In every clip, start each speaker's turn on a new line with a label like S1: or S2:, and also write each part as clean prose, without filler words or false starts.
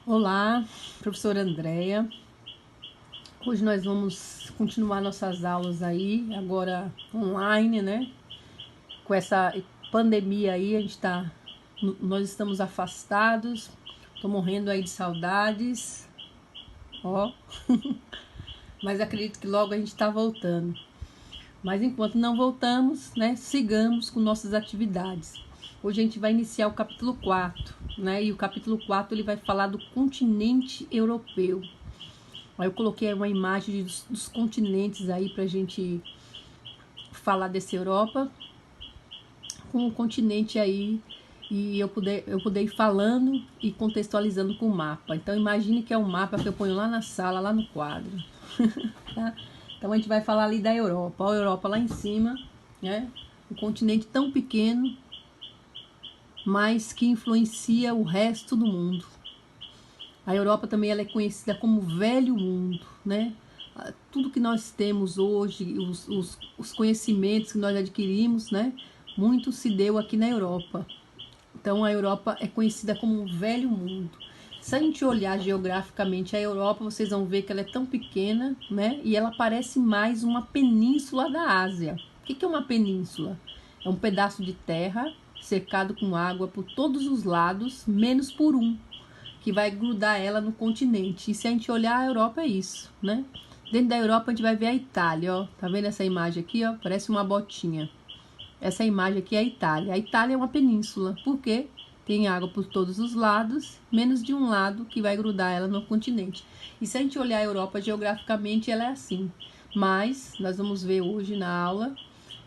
S1: Olá, professora Andréia. Hoje nós vamos continuar nossas aulas aí, agora online, né? Com essa pandemia aí, nós estamos afastados, tô morrendo aí de saudades, ó. Mas acredito que logo a gente tá voltando. Mas enquanto não voltamos, né, sigamos com nossas atividades. Hoje a gente vai iniciar o capítulo 4, né? E o capítulo 4 ele vai falar do continente europeu. Aí eu coloquei uma imagem dos continentes aí pra gente falar dessa Europa com o continente aí e eu poder ir falando e contextualizando com o mapa. Então imagine que é um mapa que eu ponho lá na sala, lá no quadro. Tá? Então a gente vai falar ali da Europa. Ó, a Europa lá em cima, né? Um continente tão pequeno, mas que influencia o resto do mundo. A Europa também ela é conhecida como Velho Mundo, né? Tudo que nós temos hoje, os conhecimentos que nós adquirimos, né? Muito se deu aqui na Europa. Então a Europa é conhecida como um Velho Mundo. Se a gente olhar geograficamente a Europa, vocês vão ver que ela é tão pequena, né? E ela parece mais uma península da Ásia. O que é uma península? É um pedaço de terra cercado com água por todos os lados, menos por um, que vai grudar ela no continente. E se a gente olhar, a Europa é isso, né? Dentro da Europa a gente vai ver a Itália, ó. Tá vendo essa imagem aqui, ó? Parece uma botinha. Essa imagem aqui é a Itália. A Itália é uma península, porque tem água por todos os lados, menos de um lado que vai grudar ela no continente. E se a gente olhar a Europa geograficamente, ela é assim. Mas nós vamos ver hoje na aula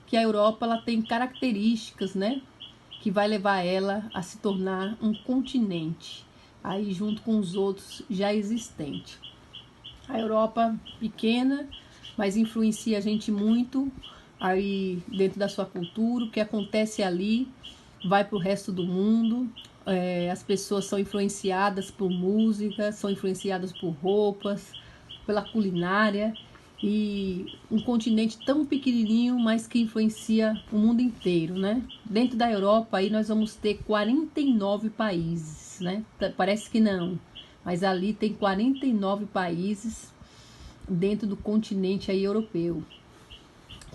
S1: que a Europa ela tem características, né, que vai levar ela a se tornar um continente, aí junto com os outros já existentes. A Europa pequena, mas influencia a gente muito aí dentro da sua cultura. O que acontece ali vai para o resto do mundo. As pessoas são influenciadas por música, são influenciadas por roupas, pela culinária, e um continente tão pequenininho, mas que influencia o mundo inteiro, né? Dentro da Europa aí nós vamos ter 49 países, né? Parece que não, mas ali tem 49 países dentro do continente aí europeu,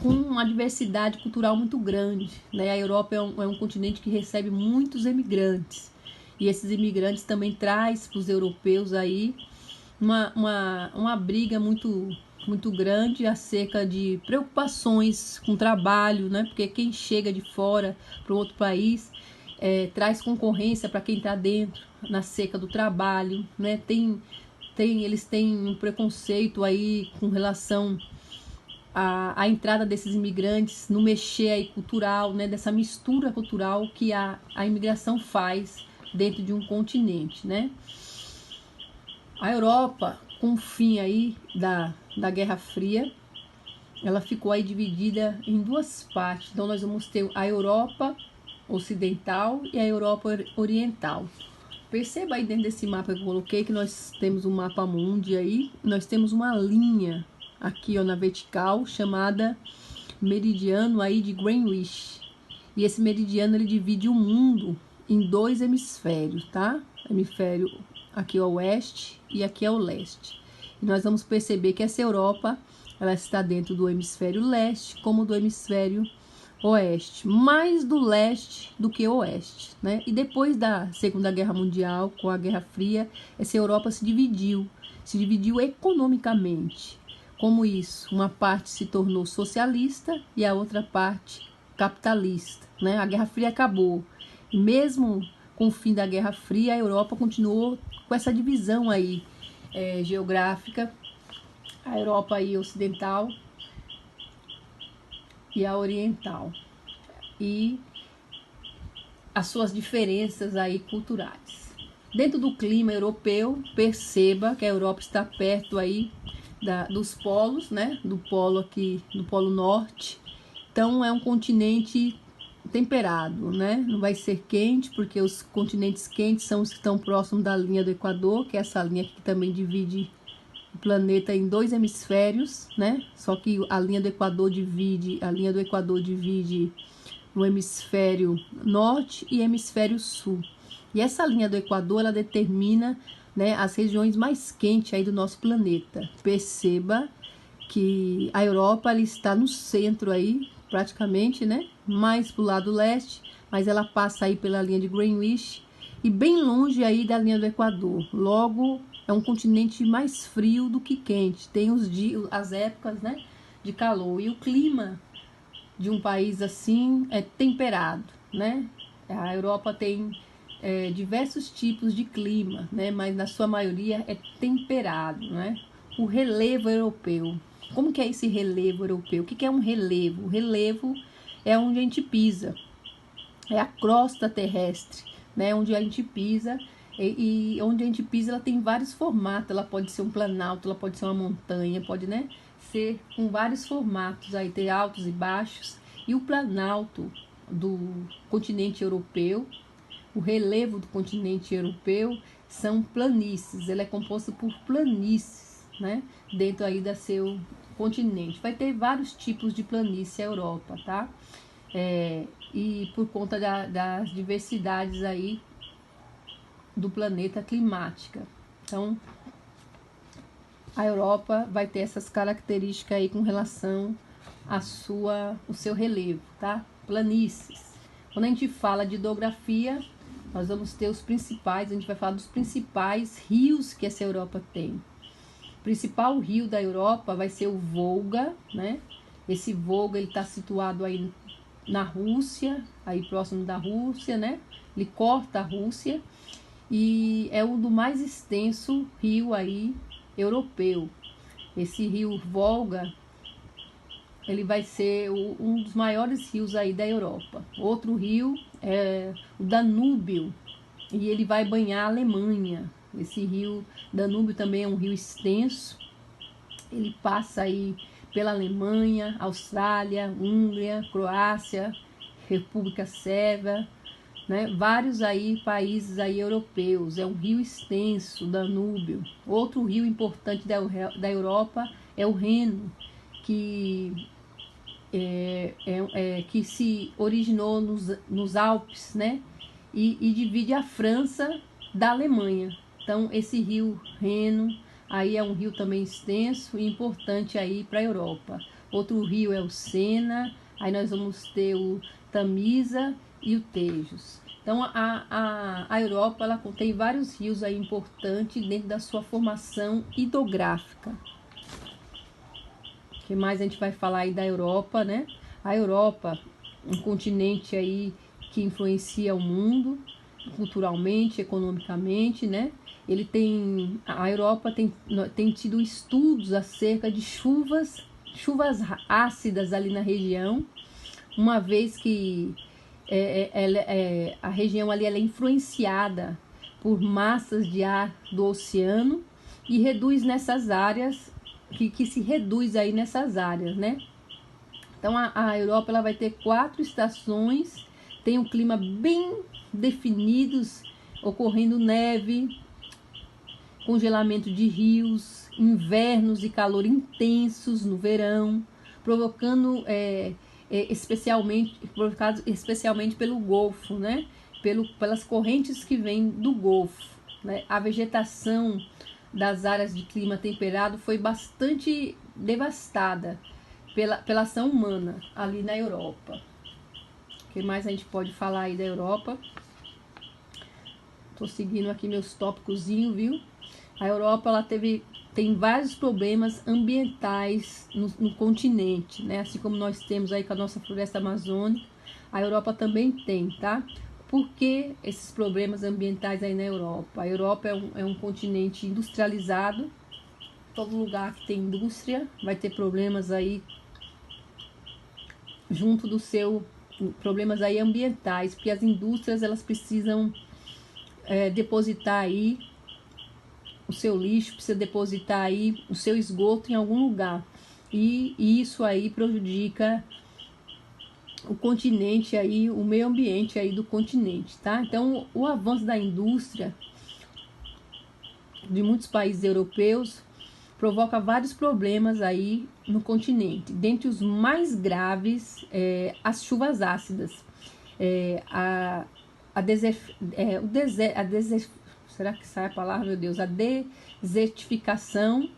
S1: com uma diversidade cultural muito grande, né? A Europa é um continente que recebe muitos imigrantes, e esses imigrantes também traz para os europeus aí uma briga muito grande acerca de preocupações com trabalho, né? Porque quem chega de fora para outro país traz concorrência para quem está dentro na seca do trabalho, né? Eles têm um preconceito aí com relação à entrada desses imigrantes no mexer aí cultural, né? Dessa mistura cultural que a imigração faz dentro de um continente, né? A Europa, com o fim aí da Guerra Fria, ela ficou aí dividida em duas partes. Então nós vamos ter a Europa Ocidental e a Europa Oriental. Perceba aí dentro desse mapa que eu coloquei que nós temos um mapa mundi aí, nós temos uma linha aqui ó, na vertical chamada meridiano aí de Greenwich. E esse meridiano ele divide o mundo em dois hemisférios, tá? Hemisfério aqui ao oeste e aqui ao leste. E nós vamos perceber que essa Europa ela está dentro do hemisfério leste como do hemisfério oeste, mais do leste do que oeste, né? E depois da Segunda Guerra Mundial, com a Guerra Fria, essa Europa se dividiu economicamente. Como isso? Uma parte se tornou socialista e a outra parte capitalista, né? A Guerra Fria acabou. E mesmo com o fim da Guerra Fria, a Europa continuou com essa divisão aí geográfica, a Europa aí ocidental e a oriental, e as suas diferenças aí culturais. Dentro do clima europeu, perceba que a Europa está perto aí dos polos, né? Do polo aqui, do polo norte. Então é um continente temperado, né? Não vai ser quente, porque os continentes quentes são os que estão próximos da linha do Equador, que é essa linha que também divide o planeta em dois hemisférios, né? Só que a linha do Equador divide no hemisfério norte e hemisfério sul. E essa linha do Equador ela determina né, as regiões mais quentes aí do nosso planeta. Perceba que a Europa ela está no centro aí, praticamente, né, mais para o lado leste, mas ela passa aí pela linha de Greenwich e bem longe aí da linha do Equador. Logo, é um continente mais frio do que quente. Tem os dias, as épocas, né, de calor. E o clima de um país assim é temperado, né? A Europa tem diversos tipos de clima, né? Mas na sua maioria é temperado, né? O relevo europeu. Como que é esse relevo europeu? O que é um relevo? O relevo é onde a gente pisa, é a crosta terrestre, né? Onde a gente pisa e onde a gente pisa ela tem vários formatos. Ela pode ser um planalto, ela pode ser uma montanha, pode, né, ser com vários formatos, aí ter altos e baixos. E o planalto do continente europeu, o relevo do continente europeu são planícies. Ele é composto por planícies, né, dentro aí da seu continente. Vai ter vários tipos de planície a Europa, tá? E por conta das diversidades aí do planeta climática. Então, a Europa vai ter essas características aí com relação o seu relevo, tá? Planícies. Quando a gente fala de hidrografia, nós vamos ter os principais, a gente vai falar dos principais rios que essa Europa tem. O principal rio da Europa vai ser o Volga, né? Esse Volga, ele está situado aí na Rússia, aí próximo da Rússia, né? Ele corta a Rússia e é um do mais extenso rio aí europeu. Esse rio Volga, ele vai ser um dos maiores rios aí da Europa. Outro rio é o Danúbio, e ele vai banhar a Alemanha. Esse rio Danúbio também é um rio extenso, ele passa aí pela Alemanha, Austrália, Hungria, Croácia, República Sérvia, né? Vários aí países aí europeus. É um rio extenso, Danúbio. Outro rio importante da Europa é o Reno, que que se originou nos Alpes, né? E divide a França da Alemanha. Então esse rio Reno aí é um rio também extenso e importante aí para a Europa. Outro rio é o Sena, aí nós vamos ter o Tamisa e o Tejos. Então a Europa ela contém vários rios aí importantes dentro da sua formação hidrográfica. O que mais a gente vai falar aí da Europa, né? A Europa, um continente aí que influencia o mundo culturalmente, economicamente, né? A Europa tem tido estudos acerca de chuvas ácidas ali na região, uma vez que a região ali ela é influenciada por massas de ar do oceano e reduz nessas áreas, que se reduz aí nessas áreas, né? Então a Europa ela vai ter 4 estações, tem um clima bem definidos, ocorrendo neve, congelamento de rios, invernos e calor intensos no verão, provocado especialmente pelo Golfo, né? Pelas correntes que vêm do Golfo, né? A vegetação das áreas de clima temperado foi bastante devastada pela ação humana ali na Europa. O que mais a gente pode falar aí da Europa? Tô seguindo aqui meus tópicozinhos, viu? A Europa ela tem vários problemas ambientais no continente, né? Assim como nós temos aí com a nossa floresta amazônica, a Europa também tem, tá? Por que esses problemas ambientais aí na Europa? A Europa é um continente industrializado. Todo lugar que tem indústria vai ter problemas aí junto do seu problemas aí ambientais, porque as indústrias elas precisam depositar aí o seu lixo, precisa depositar aí o seu esgoto em algum lugar, e isso aí prejudica o continente aí, o meio ambiente aí do continente, tá? Então o avanço da indústria de muitos países europeus provoca vários problemas aí no continente. Dentre os mais graves, as chuvas ácidas, será que sai a palavra, meu Deus? A desertificação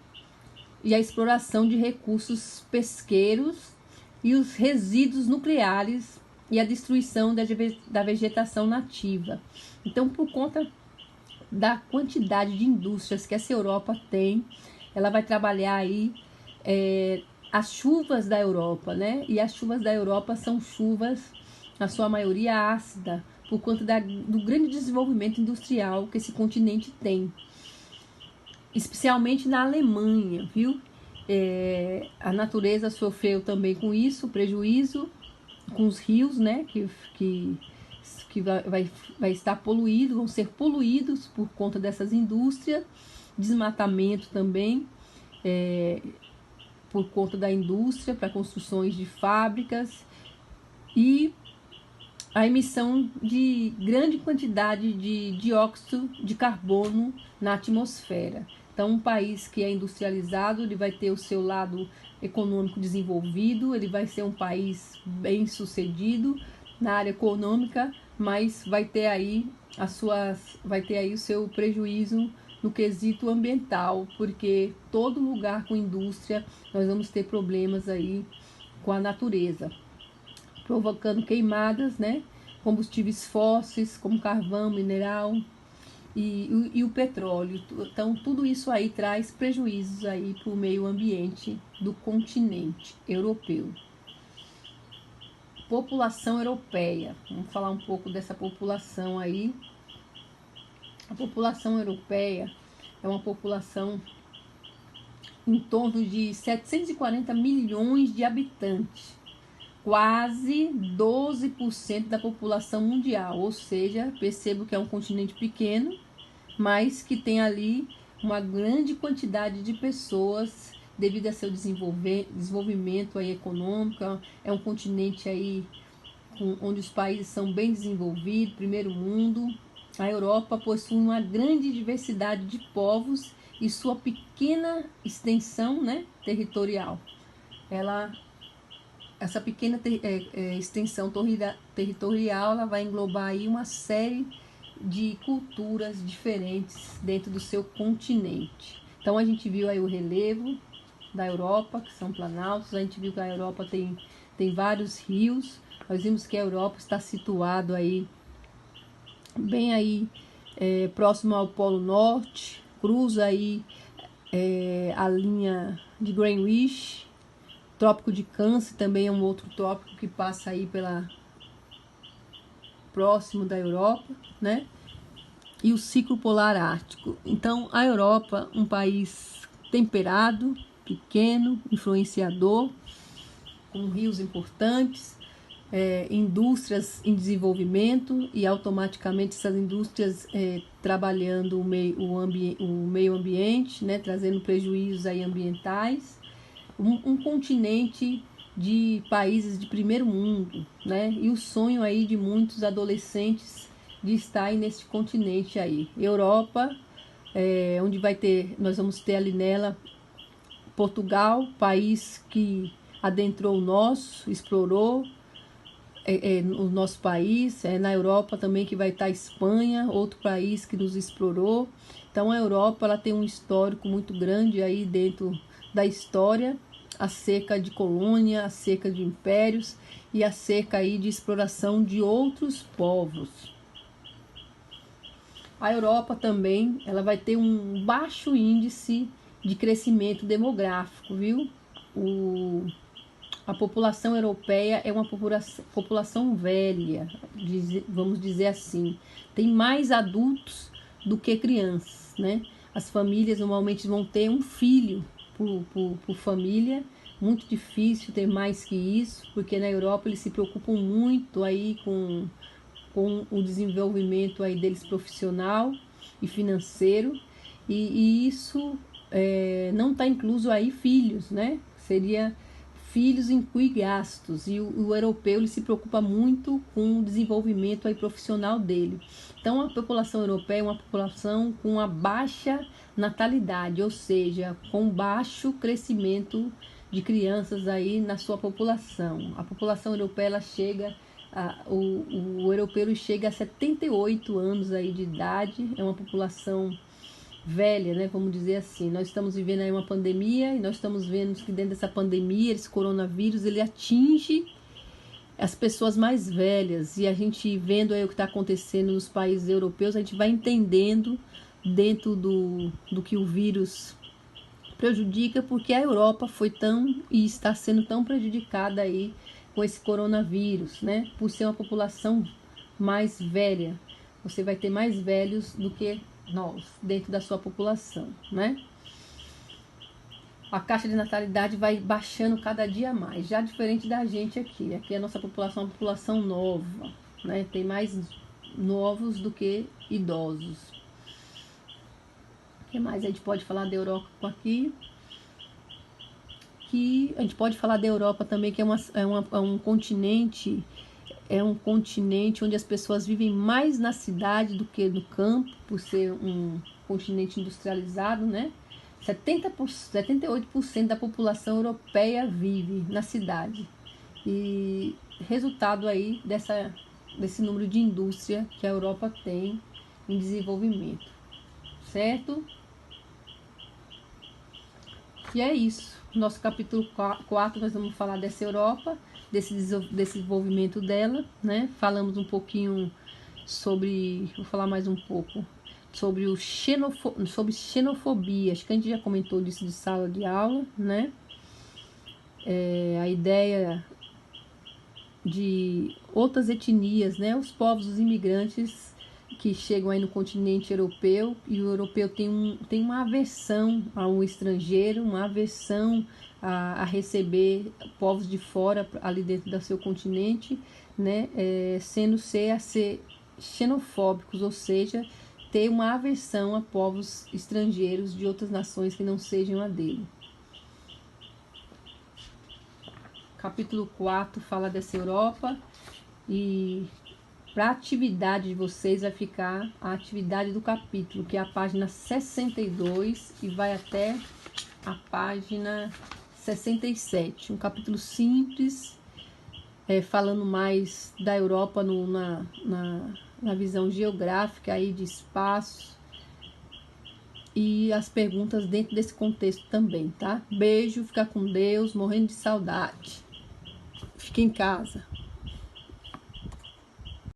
S1: e a exploração de recursos pesqueiros e os resíduos nucleares e a destruição da vegetação nativa. Então, por conta da quantidade de indústrias que essa Europa tem, ela vai trabalhar aí as chuvas da Europa, né? E as chuvas da Europa são chuvas, na sua maioria, ácida, por conta do grande desenvolvimento industrial que esse continente tem, especialmente na Alemanha, viu? A natureza sofreu também com isso, prejuízo com os rios, né? Que vai estar poluído, vão ser poluídos por conta dessas indústrias, desmatamento também, por conta da indústria para construções de fábricas e a emissão de grande quantidade de dióxido de carbono na atmosfera. Então, um país que é industrializado, ele vai ter o seu lado econômico desenvolvido, ele vai ser um país bem sucedido na área econômica, mas vai ter aí o seu prejuízo no quesito ambiental, porque todo lugar com indústria nós vamos ter problemas aí com a natureza, provocando queimadas, né? Combustíveis fósseis, como carvão, mineral e o petróleo. Então, tudo isso aí traz prejuízos aí para o meio ambiente do continente europeu. População europeia. Vamos falar um pouco dessa população aí. A população europeia é uma população em torno de 740 milhões de habitantes, quase 12% da população mundial, ou seja, percebo que é um continente pequeno, mas que tem ali uma grande quantidade de pessoas devido a seu desenvolvimento aí econômico. É um continente aí onde os países são bem desenvolvidos, primeiro mundo. A Europa possui uma grande diversidade de povos e sua pequena extensão, né, territorial. Essa pequena extensão territorial, ela vai englobar aí uma série de culturas diferentes dentro do seu continente. Então a gente viu aí o relevo da Europa, que são planaltos. A gente viu que a Europa tem vários rios. Nós vimos que a Europa está situado aí bem aí próximo ao Polo Norte, cruza aí a linha de Greenwich. Trópico de Câncer também é um outro trópico que passa aí próximo da Europa, né? E o ciclo polar ártico. Então, a Europa, um país temperado, pequeno, influenciador, com rios importantes, indústrias em desenvolvimento e automaticamente essas indústrias trabalhando o meio ambiente, né? Trazendo prejuízos aí ambientais. Um continente de países de primeiro mundo, né? E o sonho aí de muitos adolescentes de estar aí nesse continente aí. Europa, onde nós vamos ter ali nela Portugal, país que adentrou o nosso, explorou o nosso país. Na Europa também que vai estar a Espanha, outro país que nos explorou. Então a Europa, ela tem um histórico muito grande aí dentro da história, acerca de colônia, acerca de impérios e acerca aí de exploração de outros povos. A Europa também, ela vai ter um baixo índice de crescimento demográfico, viu? A população europeia é uma população velha, vamos dizer assim. Tem mais adultos do que crianças, né? As famílias normalmente vão ter um filho por família. Muito difícil ter mais que isso, porque na Europa eles se preocupam muito aí com o desenvolvimento aí deles profissional e financeiro, e isso não está incluso aí filhos, né? Seria filhos inclui gastos, e o europeu ele se preocupa muito com o desenvolvimento aí profissional dele. Então a população europeia é uma população com uma baixa natalidade, ou seja, com baixo crescimento de crianças aí na sua população. A população europeia ela chega o europeu chega a 78 anos aí de idade, é uma população velha, né? Vamos dizer assim. Nós estamos vivendo aí uma pandemia e nós estamos vendo que dentro dessa pandemia, esse coronavírus, ele atinge as pessoas mais velhas, e a gente vendo aí o que está acontecendo nos países europeus, a gente vai entendendo dentro do que o vírus prejudica, porque a Europa foi tão e está sendo tão prejudicada aí com esse coronavírus, né? Por ser uma população mais velha, você vai ter mais velhos do que nós dentro da sua população, né? A taxa de natalidade vai baixando cada dia mais, já diferente da gente aqui. Aqui a nossa população é uma população nova, né? Tem mais novos do que idosos. O que mais a gente pode falar da Europa aqui? Que a gente pode falar da Europa também, que é um continente onde as pessoas vivem mais na cidade do que no campo, por ser um continente industrializado, né? 78% da população europeia vive na cidade. E resultado aí desse número de indústria que a Europa tem em desenvolvimento. Certo? E é isso. Nosso capítulo 4 nós vamos falar dessa Europa, desse desenvolvimento dela, né? Falamos um pouquinho vou falar mais um pouco sobre sobre xenofobia. Acho que a gente já comentou disso de sala de aula, né? A ideia de outras etnias, né? Os povos, os imigrantes que chegam aí no continente europeu, e o europeu tem uma aversão ao estrangeiro, uma aversão a receber povos de fora ali dentro do seu continente, né? Sendo a ser xenofóbicos, ou seja, ter uma aversão a povos estrangeiros de outras nações que não sejam a dele. Capítulo 4 fala dessa Europa, e para a atividade de vocês vai ficar a atividade do capítulo, que é a página 62 e vai até a página 67. Um capítulo simples, falando mais da Europa na visão geográfica aí de espaço, e as perguntas dentro desse contexto também, tá? Beijo, fica com Deus, morrendo de saudade. Fique em casa.